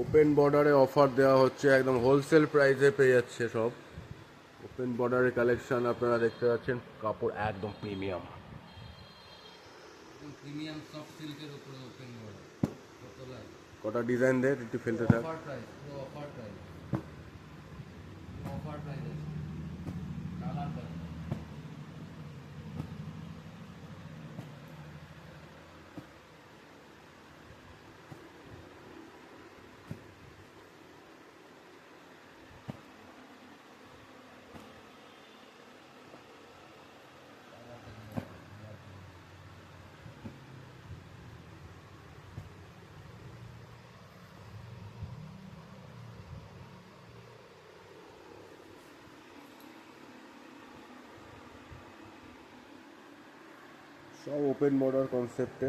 Open বর্ডারে offer দেওয়া হচ্ছে, একদম হোলসেল প্রাইসে পেয়ে যাচ্ছে সব। ওপেন বর্ডারের কালেকশন আপনারা দেখতে পাচ্ছেন, কাপড় একদম প্রিমিয়াম। প্রিমিয়াম সফট সিল্কের উপরে ওপেন বর্ডার। কত লাগে? কটা ডিজাইন দেয় একটু ফেলতে থাক। অফার প্রাইস, পুরো অফার প্রাইস, অফার প্রাইস আছে। কালার দেখ। সব ওপেন বর্ডার কনসেপ্টে।